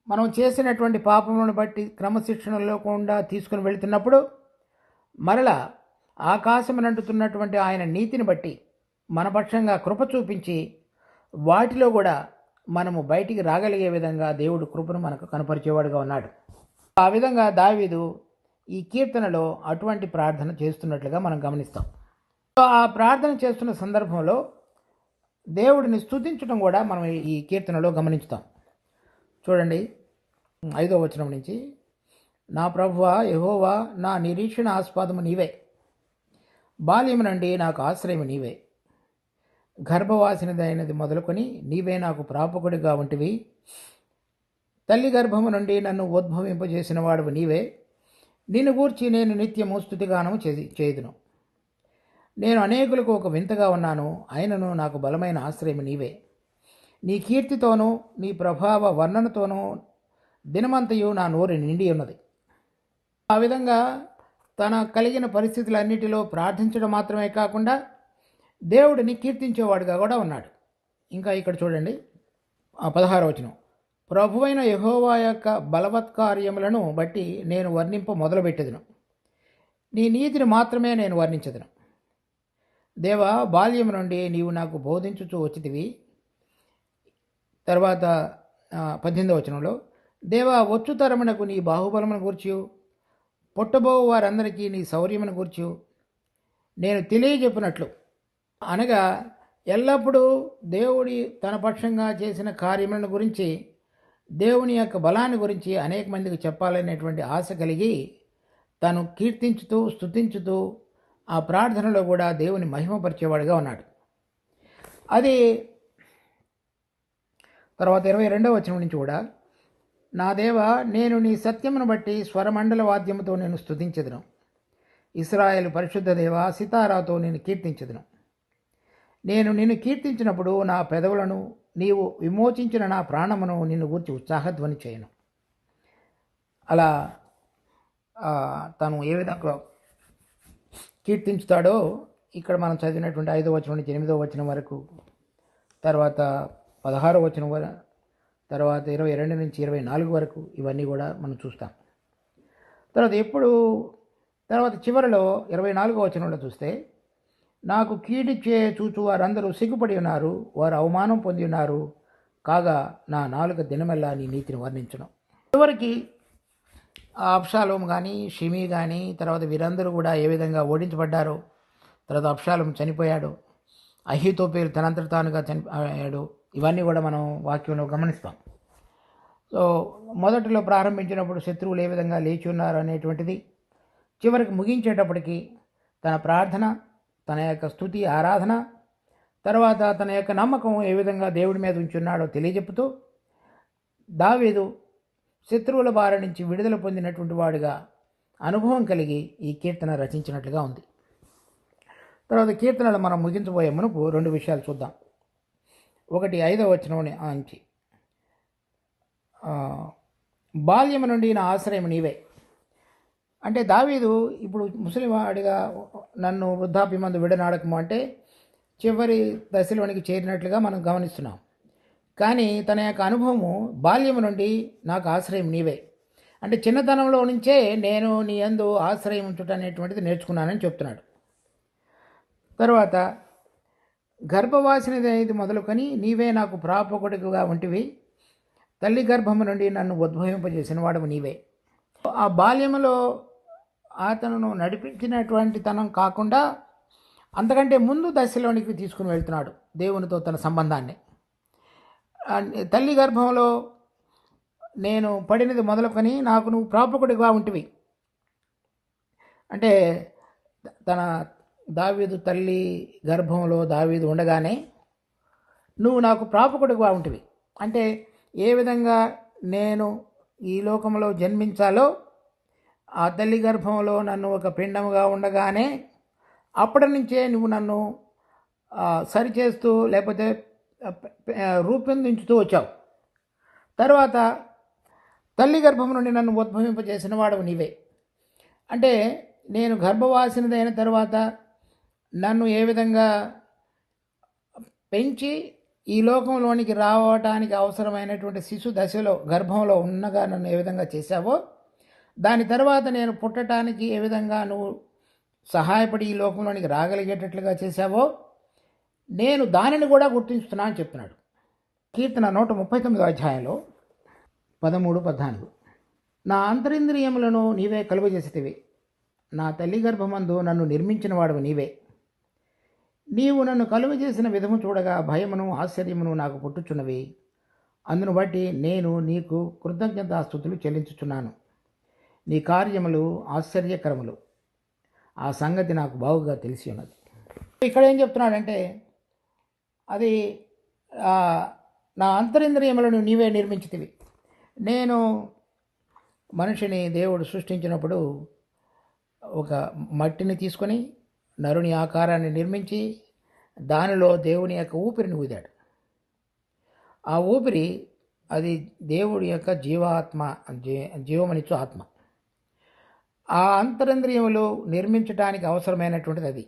మనం చేసినటువంటి పాపములను బట్టి క్రమశిక్షణలో కూడా తీసుకుని వెళుతున్నప్పుడు మరలా ఆకాశమునంటుతున్నటువంటి ఆయన నీతిని బట్టి మన పక్షంగా కృప చూపించి వాటిలో కూడా మనము బయటికి రాగలిగే విధంగా దేవుడు కృపను మనకు కనపరిచేవాడుగా ఉన్నాడు. ఆ విధంగా దావీదు ఈ కీర్తనలో అటువంటి ప్రార్థన చేస్తున్నట్లుగా మనం గమనిస్తాం. ఆ ప్రార్థన చేస్తున్న సందర్భంలో దేవుడిని స్తుతించడం కూడా మనం ఈ కీర్తనలో గమనిస్తాం. చూడండి, 5వ వచనం నుంచి, నా ప్రభువా యెహోవా, నా నిరీక్షణ ఆస్పదము నీవే, బాల్యము నుండి నాకు ఆశ్రయము నీవే, గర్భవాసినదైనది మొదలుకొని నీవే నాకు ప్రాపకుడిగా ఉంటివి, తల్లి గర్భము నుండి నన్ను ఉద్భవింపజేసిన వాడువు నీవే, నిన్ను గూర్చి నేను నిత్యము స్తుతిగానము చేయుదును. నేను అనేకులకు ఒక వింతగా ఉన్నాను, అయినను నాకు బలమైన ఆశ్రయము నీవే. నీ కీర్తితోనూ నీ ప్రభావ వర్ణనతోనూ దినమంతయు నా నోరు నిండి ఉన్నది. ఆ విధంగా తన కలిగిన పరిస్థితులన్నిటిలో ప్రార్థించడం మాత్రమే కాకుండా దేవుడిని కీర్తించేవాడుగా కూడా ఉన్నాడు. ఇంకా ఇక్కడ చూడండి, 16వ వచనం, ప్రభువైన యెహోవా యొక్క బలవత్కార్యములను బట్టి నేను వర్ణింప మొదలుపెట్టెదను, నీ నీతిని మాత్రమే నేను వర్ణించదును. దేవా, బాల్యం నుండి నీవు నాకు బోధించుచూ వచ్చితివి. తర్వాత 18వ వచనంలో, దేవా, వచ్చు తరమునకు నీ బాహుబలమును గూర్చి, పుట్టబో వారందరికీ నీ శౌర్యమును గూర్చి నేను తెలియజెప్పినట్లు, అనగా ఎల్లప్పుడూ దేవుడి తన పక్షంగా చేసిన కార్యములను గురించి, దేవుని యొక్క బలాన్ని గురించి అనేక మందికి చెప్పాలనేటువంటి ఆశ కలిగి తను కీర్తించుతూ స్తుతించుతూ ఆ ప్రార్థనలో కూడా దేవుని మహిమపరిచేవాడుగా ఉన్నాడు. అది తర్వాత 22వ వచనం నుంచి కూడా, నా దేవా, నేను నీ సత్యమును బట్టి స్వరమండల వాద్యముతో నేను స్తుతించెదను, ఇశ్రాయేలు పరిశుద్ధ దేవా, సితారాతో నేను కీర్తించెదను. నేను నిన్ను కీర్తించినప్పుడు నా పెదవులను, నీవు విమోచించిన నా ప్రాణమును నిన్ను గూర్చి ఉత్సాహధ్వని చేయను. అలా తను ఏ విధంగా కీర్తించుతాడో ఇక్కడ మనం చదివినటువంటి 5వ వచనం నుంచి 8వ వచనం వరకు, తర్వాత 16వ వచనం వరకు, తర్వాత 22 నుంచి 24 వరకు ఇవన్నీ కూడా మనం చూస్తాం. తర్వాత చివరిలో 24వ వచనంలో చూస్తే, నాకు కీడు చూచు వారందరూ సిగ్గుపడి ఉన్నారు, వారు అవమానం పొంది ఉన్నారు, కాగా నా నాలుక దినమెల్లా నీ నీతిని వర్ణించను. చివరికి అబ్షాలోము కానీ, షిమీ కానీ, తర్వాత వీరందరూ కూడా ఏ విధంగా ఓడించబడ్డారో, తర్వాత అబ్షాలోము చనిపోయాడు, అహీతోపెలు తనంతట తానుగా చనిపోయాడు, ఇవన్నీ కూడా మనం వాక్యంలో గమనిస్తాం. సో మొదటిలో ప్రారంభించినప్పుడు శత్రువులు ఏ విధంగా లేచి ఉన్నారు అనేటువంటిది, చివరికి ముగించేటప్పటికి తన ప్రార్థన, తన యొక్క స్తుతి ఆరాధన, తర్వాత తన యొక్క నమ్మకం ఏ విధంగా దేవుడి మీద ఉంచున్నాడో తెలియజెప్పుతూ దావీదు శత్రువుల బారి నుంచి విడుదల పొందినటువంటి వాడుగా అనుభవం కలిగి ఈ కీర్తన రచించినట్లుగా ఉంది. తర్వాత కీర్తనలు మనం ముగించబోయే మునుపు 2 విషయాలు చూద్దాం. ఒకటి 5వ వచనం నుంచి, బాల్యము నుండి నా ఆశ్రయం నీవే. అంటే దావీదు ఇప్పుడు ముసలివాడిగా నన్ను వృద్ధాప్యమందు విడనాడకము అంటే చివరి దశలోనికి చేరినట్లుగా మనం గమనిస్తున్నాం. కానీ తన యొక్క అనుభవము బాల్యము నుండి నాకు ఆశ్రయం నీవే. అంటే చిన్నతనంలో నుంచే నేను నీ యందు ఆశ్రయం ఉంచుట అనేటువంటిది నేర్చుకున్నానని చెప్తున్నాడు. తర్వాత గర్భవాసినది మొదలుకొని నీవే నాకు ప్రాపకుడిగా ఉంటివి, తల్లి గర్భము నుండి నన్ను ఉద్భవింపజేసిన వాడవు నీవే. ఆ బాల్యములో అతను నడిపించినటువంటి తనం కాకుండా అంతకంటే ముందు దశలోనికి తీసుకుని వెళ్తున్నాడు దేవునితో తన సంబంధాన్ని. తల్లి గర్భంలో నేను పడినది మొదలుకొని నాకు నువ్వు ప్రాపకుడిగా ఉంటివి. అంటే తన దావీదు తల్లి గర్భంలో దావీదు ఉండగానే నువ్వు నాకు ప్రాపకుడిగా ఉంటివి. అంటే ఏ విధంగా నేను ఈ లోకంలో జన్మించాలో ఆ తల్లి గర్భంలో నన్ను ఒక పిండముగా ఉండగానే అప్పటి నుంచే నువ్వు నన్ను సరిచేస్తూ లేకపోతే రూపొందించుతూ వచ్చావు. తర్వాత తల్లి గర్భం నుండి నన్ను ఉద్భవింపజేసిన వాడవు నీవే. అంటే నేను గర్భవాసినదైన తర్వాత నన్ను ఏ విధంగా పెంచి ఈ లోకంలోనికి రావటానికి అవసరమైనటువంటి శిశు దశలో గర్భంలో ఉన్నగా నన్ను ఏ విధంగా చేశావో, దాని తర్వాత నేను పుట్టడానికి ఏ విధంగా నువ్వు సహాయపడి ఈ లోకంలోనికి రాగలిగేటట్లుగా చేశావో నేను దానిని కూడా గుర్తించుతున్నా అని చెప్తున్నాడు. కీర్తన 139వ అధ్యాయంలో 13-14. నా అంతరింద్రియములను నీవే కలుగజేసితివి, నా తల్లి గర్భమందు నన్ను నిర్మించిన వాడవు నీవే. నీవు నన్ను కలుగజేసిన విధము చూడగా భయమును ఆశ్చర్యమును నాకు పుట్టుచున్నవి. అందును బట్టి నేను నీకు కృతజ్ఞతాస్తుతులు చెల్లించుచున్నాను. నీ కార్యములు ఆశ్చర్యకరములు, ఆ సంగతి నాకు బాగుగా తెలిసి ఉన్నది. ఇక్కడ ఏం చెప్తున్నాడంటే అది నా అంతరింద్రియములను నీవే నిర్మించితివి. నేను మనిషిని దేవుడు సృష్టించినప్పుడు ఒక మట్టిని తీసుకొని నరుని ఆకారాన్ని నిర్మించి దానిలో దేవుని యొక్క ఊపిరిని ఊదాడు. ఆ ఊపిరి అది దేవుడి యొక్క జీవమనిచ్చు ఆత్మ. ఆ అంతరింద్రియములు నిర్మించడానికి అవసరమైనటువంటిది అది.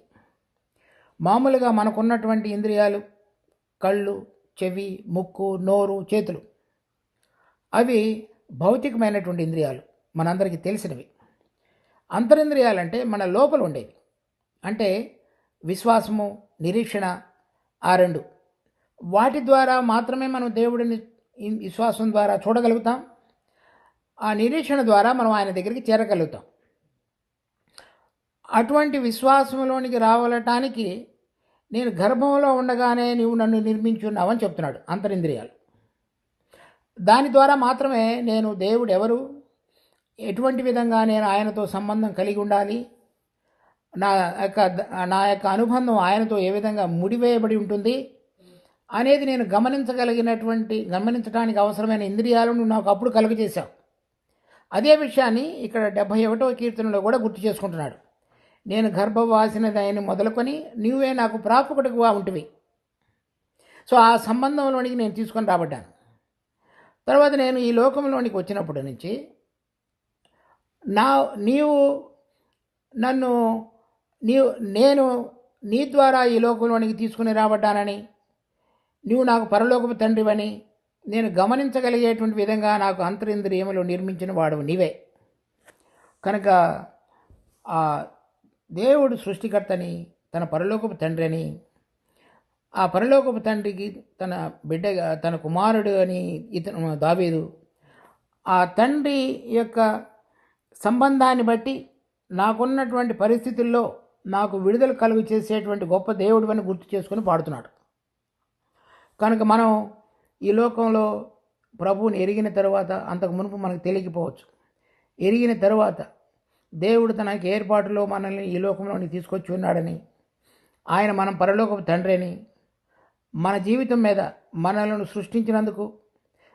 మామూలుగా మనకున్నటువంటి ఇంద్రియాలు కళ్ళు, చెవి, ముక్కు, నోరు, చేతులు అవి భౌతికమైనటువంటి ఇంద్రియాలు, మనందరికీ తెలిసినవి. అంతరింద్రియాలంటే మన లోపల ఉండేవి. అంటే విశ్వాసము, నిరీక్షణ, ఆ రెండు. వాటి ద్వారా మాత్రమే మనం దేవుడిని విశ్వాసం ద్వారా చూడగలుగుతాం. ఆ నిరీక్షణ ద్వారా మనం ఆయన దగ్గరికి చేరగలుగుతాం. అటువంటి విశ్వాసంలోనికి రావటానికి నేను గర్భంలో ఉండగానే నీవు నన్ను నిర్మించున్నావని చెప్తున్నాడు అంతరింద్రియాలు. దాని ద్వారా మాత్రమే నేను దేవుడు ఎవరు, ఎటువంటి విధంగా నేను ఆయనతో సంబంధం కలిగి ఉండాలి, నా యొక్క అనుబంధం ఆయనతో ఏ విధంగా ముడివేయబడి ఉంటుంది అనేది నేను గమనించడానికి అవసరమైన ఇంద్రియాలను నాకు అప్పుడు కలుగజేశావు. అదే విషయాన్ని ఇక్కడ 71వ కీర్తనలో కూడా గుర్తు చేసుకుంటున్నాడు. నేను గర్భవాసినదైన మొదలుకొని నీవే నాకు ప్రాపకుడిగా ఉంటివి. సో ఆ సంబంధంలోనికి నేను తీసుకొని రాబడ్డాను. తర్వాత నేను ఈ లోకంలోనికి వచ్చినప్పటి నుంచి నేను నీ ద్వారా ఈ లోకంలోనికి తీసుకుని రాబడ్డానని, నీవు నాకు పరలోకపు తండ్రివని నేను గమనించగలిగేటువంటి విధంగా నాకు అంతరింద్రియములు నిర్మించిన వాడు నీవే. కనుక ఆ దేవుడు సృష్టికర్తని, తన పరలోకపు తండ్రి అని, ఆ పరలోకపు తండ్రికి తన బిడ్డగా తన కుమారుడు అని ఇతను దావీదు ఆ తండ్రి యొక్క సంబంధాన్ని బట్టి నాకున్నటువంటి పరిస్థితుల్లో నాకు విడుదల కలుగు చేసేటువంటి గొప్ప దేవుడు అని గుర్తు చేసుకుని పాడుతున్నాడు. కనుక మనం ఈ లోకంలో ప్రభువుని ఎరిగిన తర్వాత, అంతకు మునుపు మనకు తెలియకపోవచ్చు, ఎరిగిన తర్వాత దేవుడు తన ఏర్పాటులో మనల్ని ఈ లోకంలోని తీసుకొచ్చి ఉన్నాడని, ఆయన మనం పరలోకపు తండ్రి అని, మన జీవితం మీద మనలను సృష్టించినందుకు,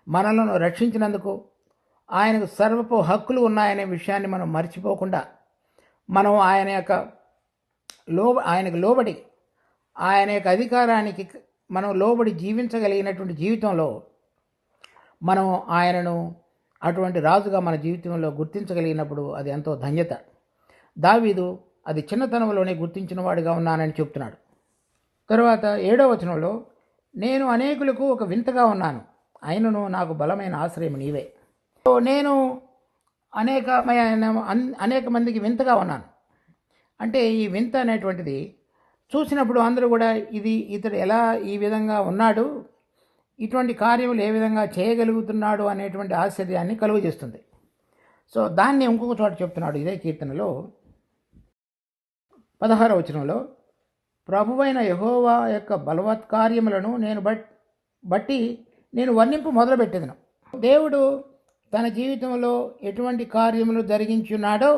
మనలను రక్షించినందుకు ఆయనకు సర్వపు హక్కులు ఉన్నాయనే విషయాన్ని మనం మర్చిపోకుండా మనం ఆయనకు లోబడి ఆయన యొక్క అధికారానికి మనం లోబడి జీవించగలిగినటువంటి జీవితంలో మనం ఆయనను అటువంటి రాజుగా మన జీవితంలో గుర్తించగలిగినప్పుడు అది ఎంతో ధన్యత. దావీదు అది చిన్నతనంలోనే గుర్తించిన వాడిగా ఉన్నానని చెప్తున్నాడు. తరువాత 7వ వచనంలో నేను అనేకులకు ఒక వింతగా ఉన్నాను, అయినను నాకు బలమైన ఆశ్రయం నీవే. నేను అనేక మందికి వింతగా ఉన్నాను. అంటే ఈ వింత అనేటువంటిది చూసినప్పుడు అందరూ కూడా ఇతడు ఎలా ఈ విధంగా ఉన్నాడు, ఇటువంటి కార్యములు ఏ విధంగా చేయగలుగుతున్నాడు అనేటువంటి ఆశ్చర్యాన్ని కలుగజేస్తుంది. సో దాన్ని ఇంకొక చోట చెప్తున్నాడు ఇదే కీర్తనలో 16వ వచనంలో, ప్రభువైన యెహోవా యొక్క బలవత్కార్యములను బట్టి నేను వర్ణింపు మొదలుపెట్టేదను. దేవుడు తన జీవితంలో ఎటువంటి కార్యములు జరిగించున్నాడో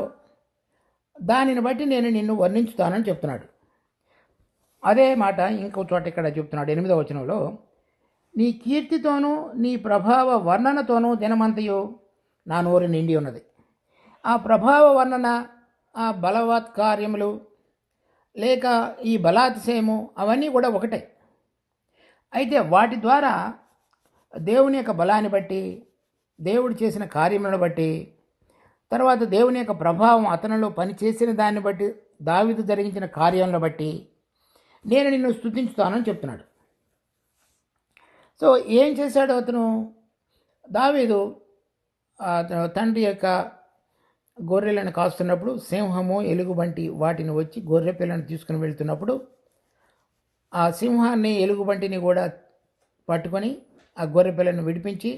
దానిని బట్టి నేను నిన్ను వర్ణించుతానని చెప్తున్నాడు. అదే మాట ఇంకో చోట ఇక్కడ చెప్తున్నాడు 8వ వచనంలో, నీ కీర్తితోనూ నీ ప్రభావ వర్ణనతోనూ దినమంతయు నా నోరు నిండి ఉన్నది. ఆ ప్రభావ వర్ణన, ఆ బలవత్కార్యములు లేక ఈ బలాతిశయము అవన్నీ కూడా ఒకటే. అయితే వాటి ద్వారా దేవుని యొక్క బలాన్ని బట్టి, దేవుడు చేసిన కార్యములను బట్టి, తర్వాత దేవుని యొక్క ప్రభావం అతనిలో పనిచేసిన దాన్ని బట్టి, దావీదు జరిగించిన కార్యాలను బట్టి నేను నిన్ను స్తుతించుతానని చెప్తున్నాడు. సో ఏం చేశాడు అతను? దావీదు తండ్రి యొక్క గొర్రెలను కాస్తున్నప్పుడు సింహము ఎలుగుబంటి వాటిని వచ్చి గొర్రె పిల్లను తీసుకుని వెళ్తున్నప్పుడు ఆ సింహాన్ని ఎలుగుబంటిని కూడా పట్టుకొని ఆ గొర్రె పిల్లను విడిపించి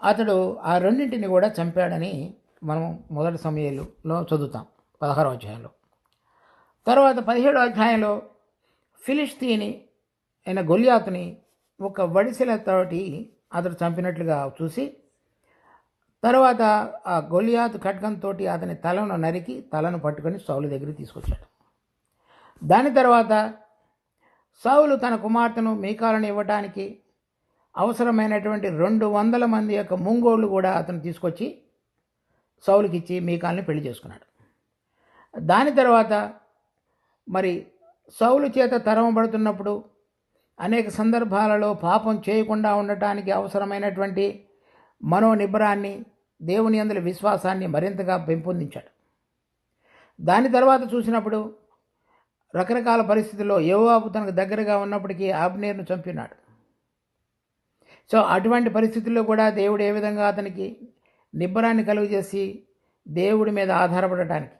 అతడు ఆ రెండింటిని కూడా చంపాడని మనం మొదటి సమయాల్లో చదువుతాం 16వ అధ్యాయంలో. తర్వాత 17వ అధ్యాయంలో ఫిలిష్తీని అయిన గొల్యాతుని ఒక వడిసెలతోటి అతడు చంపినట్లుగా చూసి, తర్వాత ఆ గొల్యాతు ఖడ్గంతో అతని తలను నరికి తలను పట్టుకొని సౌలు దగ్గరికి తీసుకొచ్చాడు. దాని తర్వాత సౌలు తన కుమార్తెను మీకాలను ఇవ్వడానికి అవసరమైనటువంటి 200 మంది యొక్క ముంగోళ్ళు కూడా అతను తీసుకొచ్చి సౌలుకి ఇచ్చి మీకాల్ని పెళ్లి చేసుకున్నాడు. దాని తర్వాత మరి సౌలు చేత తరమబడుతున్నప్పుడు అనేక సందర్భాలలో పాపం చేయకుండా ఉండటానికి అవసరమైనటువంటి మనోనిబ్బరాన్ని, దేవుని యందు విశ్వాసాన్ని మరింతగా పెంపొందించాడు. దాని తర్వాత చూసినప్పుడు రకరకాల పరిస్థితుల్లో యోవాబు తనకు దగ్గరగా ఉన్నప్పటికీ అబ్నేరును చంపినాడు. సో అటువంటి పరిస్థితుల్లో కూడా దేవుడు ఏ విధంగా అతనికి నిబ్బరాన్ని కలుగజేసి దేవుడి మీద ఆధారపడటానికి,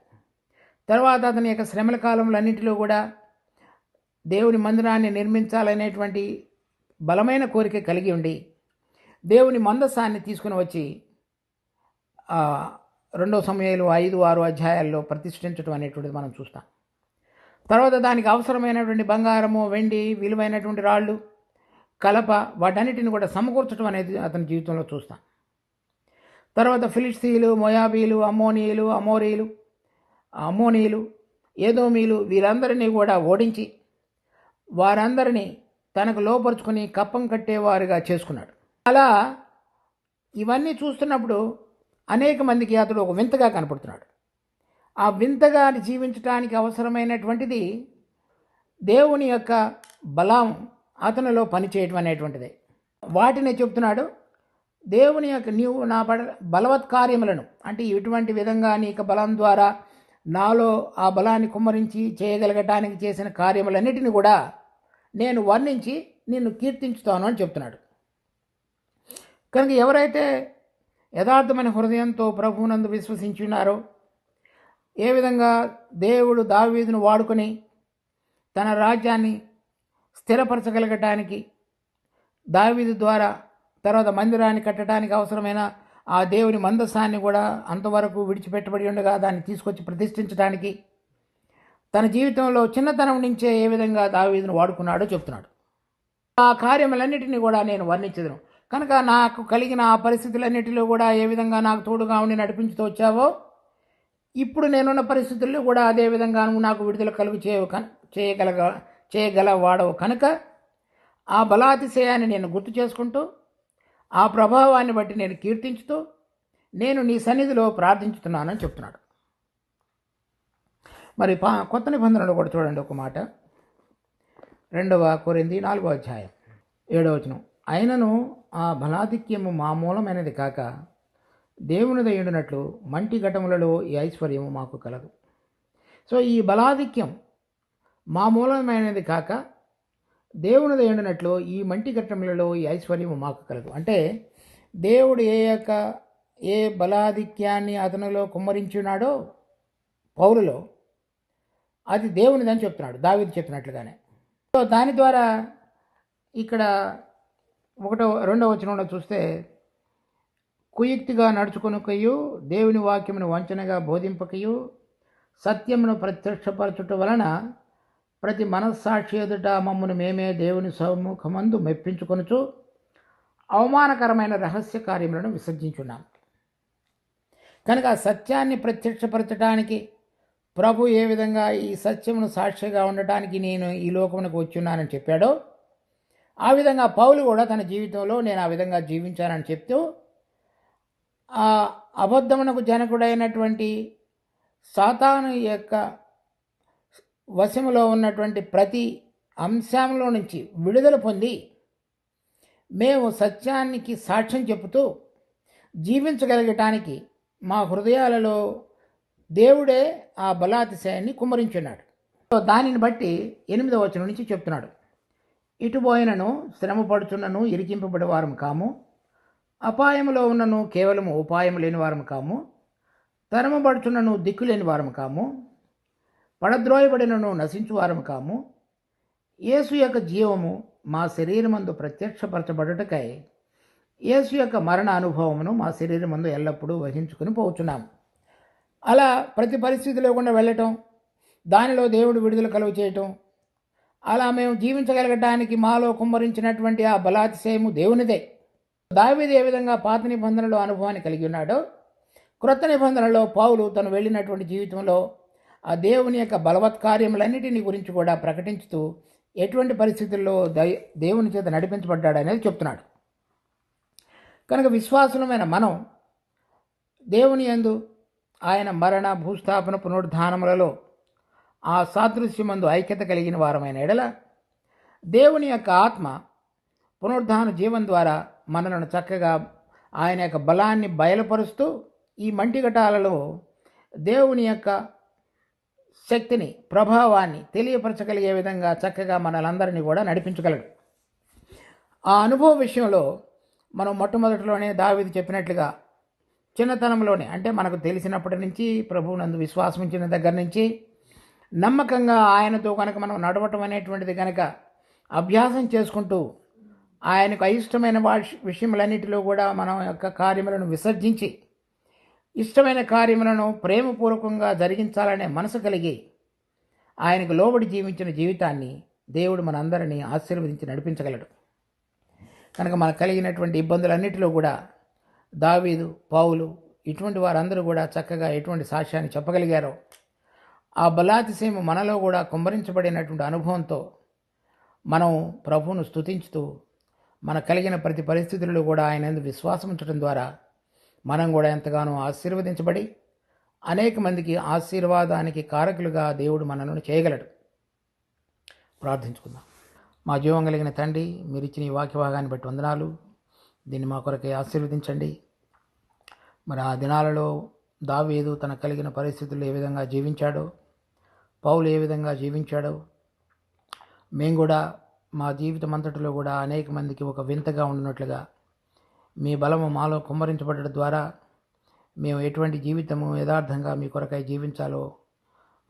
తర్వాత అతని యొక్క శ్రమల కాలంలో అన్నింటిలో కూడా దేవుని మందిరాన్ని నిర్మించాలనేటువంటి బలమైన కోరిక కలిగి ఉండి దేవుని మందసాన్ని తీసుకుని వచ్చి 2 సమూయేలు 5-6 అధ్యాయాల్లో ప్రతిష్ఠించడం అనేటువంటిది మనం చూస్తాం. తర్వాత దానికి అవసరమైనటువంటి బంగారము, వెండి, విలువైనటువంటి రాళ్ళు, కలప వాటన్నిటిని కూడా సమకూర్చడం అనేది అతని జీవితంలో చూస్తాం. తర్వాత ఫిలిష్తీయులు, మోయాబీలు, అమ్మోనీయులు, ఏదోమీలు వీరందరినీ కూడా ఓడించి వారందరినీ తనకు లోపరుచుకొని కప్పం కట్టేవారుగా చేసుకున్నాడు. అలా ఇవన్నీ చూస్తున్నప్పుడు అనేక మందికి అతడు ఒక వింతగా కనపడుతున్నాడు. ఆ వింతగా జీవించడానికి అవసరమైనటువంటిది దేవుని యొక్క బలం అతనిలో పనిచేయటం అనేటువంటిది. వాటిని చెప్తున్నాడు. దేవుని యొక్క నీవు నా బలవత్కార్యములను, అంటే ఇటువంటి విధంగా నీ యొక్క బలం ద్వారా నాలో ఆ బలాన్ని కుమ్మరించి చేయగలగటానికి చేసిన కార్యములన్నిటిని కూడా నేను వర్ణించి నిన్ను కీర్తించుతాను అని చెప్తున్నాడు. కనుక ఎవరైతే యథార్థమైన హృదయంతో ప్రభువునందు విశ్వసించున్నారో, ఏ విధంగా దేవుడు దావీదును వాడుకొని తన రాజ్యాన్ని స్థిరపరచగలగటానికి, దావీదు ద్వారా తర్వాత మందిరాన్ని కట్టడానికి అవసరమైన ఆ దేవుని మందసాన్ని కూడా అంతవరకు విడిచిపెట్టబడి ఉండగా దాన్ని తీసుకొచ్చి ప్రతిష్ఠించడానికి తన జీవితంలో చిన్నతనం నుంచే ఏ విధంగా దావీదును వాడుకున్నాడో చెప్తున్నాడు. ఆ కార్యములన్నిటినీ కూడా నేను వర్ణించదును. కనుక నాకు కలిగిన ఆ పరిస్థితులన్నిటిలో కూడా ఏ విధంగా నాకు తోడుగా ఉండి నడిపించుతూ వచ్చావో, ఇప్పుడు నేనున్న పరిస్థితుల్లో కూడా అదే విధంగా నువ్వు నాకు విడుదల చేయగలవాడవు. కనుక ఆ బలాతిశయాన్ని నేను గుర్తు చేసుకుంటూ, ఆ ప్రభావాన్ని బట్టి నేను కీర్తించుతూ నేను నీ సన్నిధిలో ప్రార్థించుతున్నానని చెప్తున్నాడు. మరి కొత్త నిబంధనలో కూడా చూడండి ఒక మాట, 2 కొరింథీ 4వ అధ్యాయం 7వ వచనం, అయినను ఆ బలాధిక్యము మా మూలమైనది కాక దేవుని దయుడినట్లు మంటి ఘటములలో ఈ ఐశ్వర్యము మాకు కలదు. సో ఈ బలాధిక్యం మా మూలమైనది కాక దేవునిది ఎండినట్లు ఈ మంటి ఘట్టములలో ఈ ఐశ్వర్యము మాకు కలదు. అంటే దేవుడు ఏ బలాధిక్యాన్ని అతనిలో కుమ్మరించున్నాడో పౌలులో, అది దేవునిదని చెప్తున్నాడు, దావీదు చెప్పినట్లుగానే. సో దాని ద్వారా ఇక్కడ 2వ వచనంలో చూస్తే, కుయుక్తిగా నడుచుకొనుకయు దేవుని వాక్యమును వంచనగా బోధింపకయు సత్యమును ప్రత్యక్షపరచుట వలన ప్రతి మనస్సాక్షి ఎదుట మమ్మను మేమే దేవుని సముఖమందు మెప్పించుకొనుచు అవమానకరమైన రహస్య కార్యములను విసర్జించున్నాం. కనుక ఆ సత్యాన్ని ప్రత్యక్షపరచడానికి ప్రభు ఏ విధంగా ఈ సత్యమును సాక్షిగా ఉండటానికి నేను ఈ లోకమునకు వచ్చున్నానని చెప్పాడో, ఆ విధంగా పౌలు కూడా తన జీవితంలో నేను ఆ విధంగా జీవించానని చెప్తూ ఆ అబద్ధమునకు జనకుడైనటువంటి సాతాను యొక్క వశములో ఉన్నటువంటి ప్రతి అంశంలో నుంచి విడుదల పొంది మేము సత్యానికి సాక్ష్యం చెబుతూ జీవించగలగటానికి మా హృదయాలలో దేవుడే ఆ బలాతిశయాన్ని కుమ్మరించున్నాడు. దానిని బట్టి 8వ వచనం నుంచి చెప్తున్నాడు, ఇటుపోయినను శ్రమపడుచున్నను ఇరికింపబడే వారం కాము, అపాయములో ఉన్నను కేవలము ఉపాయం లేని వారం కాము, తరమబడుచున్నను దిక్కులేని వారం కాము, పడద్రోయబడినను నశించు వారం కాము, యేసు యొక్క జీవము మా శరీరమందు ప్రత్యక్షపరచబడుటకై యేసు యొక్క మరణ అనుభవమును మా శరీరమందు ఎల్లప్పుడూ వహించుకుని పోచున్నాము. అలా ప్రతి పరిస్థితిలో కూడా వెళ్ళటం, దానిలో దేవుడు విడుదల కలుగు చేయటం, అలా మేము జీవించగలగటానికి మాలో కుమ్మరించినటువంటి ఆ బలాతిశయము దేవునిదే. దావీదు ఏ విధంగా పాత నిబంధనలో అనుభవాన్ని కలిగి ఉన్నాడో, క్రొత్త నిబంధనలో పౌలు తను వెళ్ళినటువంటి జీవితంలో ఆ దేవుని యొక్క బలవత్కార్యములన్నిటిని గురించి కూడా ప్రకటించుతూ ఎటువంటి పరిస్థితుల్లో దేవుని చేత నడిపించబడ్డాడు అనేది చెప్తున్నాడు. కనుక విశ్వాసులమైన మనం దేవుని యందు ఆయన మరణ, భూస్థాపన, పునరుద్ధానములలో ఆ సాదృశ్యమందు ఐక్యత కలిగిన వారమైన ఎడల దేవుని యొక్క ఆత్మ పునరుద్ధాన జీవం ద్వారా మనలను చక్కగా ఆయన యొక్క బలాన్ని బయలుపరుస్తూ ఈ మంటిఘటాలలో దేవుని యొక్క శక్తిని, ప్రభావాన్ని తెలియపరచగలిగే విధంగా చక్కగా మనలందరినీ కూడా నడిపించగలడు. ఆ అనుభవ విషయంలో మనం మొట్టమొదటిలోనే దావీదు చెప్పినట్లుగా చిన్నతనంలోనే, అంటే మనకు తెలిసినప్పటి నుంచి, ప్రభువునందు విశ్వాసం ఉంచిన దగ్గర నుంచి నమ్మకంగా ఆయనతో కనుక మనం నడవటం అనేటువంటిది కనుక అభ్యాసం చేసుకుంటూ ఆయనకు అయిష్టమైన విషయములన్నిటిలో కూడా మనం యొక్క కార్యములను విసర్జించి ఇష్టమైన కార్యములను ప్రేమపూర్వకంగా జరిగించాలనే మనసు కలిగి ఆయనకు లోబడి జీవించిన జీవితాన్ని దేవుడు మనందరినీ ఆశీర్వదించి నడిపించగలడు. కనుక మనకు కలిగినటువంటి ఇబ్బందులన్నిటిలో కూడా దావీదు, పౌలు ఇటువంటి వారందరూ కూడా చక్కగా ఎటువంటి సాక్ష్యాన్ని చెప్పగలిగారో, ఆ బలాతిశయము మనలో కూడా కుమ్మరించబడినటువంటి అనుభవంతో మనం ప్రభువును స్తుతించుతూ మన కలిగిన ప్రతి పరిస్థితుల్లో కూడా ఆయన యందు విశ్వాసం ఉంచడం ద్వారా మనం కూడా ఎంతగానో ఆశీర్వదించబడి అనేక మందికి ఆశీర్వాదానికి కారకులుగా దేవుడు మనల్ని చేయగలడు. ప్రార్థించుకుందాం. మా జీవం కలిగిన తండ్రి, మీరు ఇచ్చిన ఈ వాక్య భాగాన్ని బట్టి వందనాలు. దీన్ని మా కొరకే ఆశీర్వదించండి. మరి ఆ దినాలలో దావీదు తన కలిగిన పరిస్థితుల్లో ఏ విధంగా జీవించాడో, పౌలు ఏ విధంగా జీవించాడో, మేము కూడా మా జీవితం అంతటిలో కూడా అనేక మందికి ఒక వింతగా ఉండినట్లుగా మీ బలము మాలో కుమ్మరించబడడం ద్వారా మేము ఎటువంటి జీవితము యథార్థంగా మీ కొరకై జీవించాలో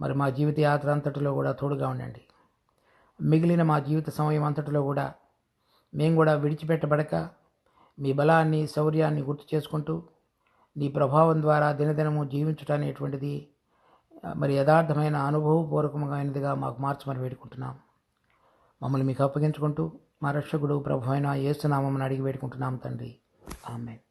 మరి మా జీవిత యాత్ర అంతటిలో కూడా తోడుగా ఉండండి. మిగిలిన మా జీవిత సమయం అంతటిలో కూడా మేము కూడా విడిచిపెట్టబడక మీ బలాన్ని, శౌర్యాన్ని గుర్తు చేసుకుంటూ నీ ప్రభావం ద్వారా దినదినము జీవించటం అనేటువంటిది మరి యథార్థమైన అనుభవపూర్వకమైనదిగా మాకు మార్చమని వేడుకుంటున్నాం. మమ్మల్ని మీకు అప్పగించుకుంటూ మా రక్షకుడు ప్రభు అయిన యేసు నామమున అడిగి వేడుకుంటున్నాం తండ్రి. ఆమేన్.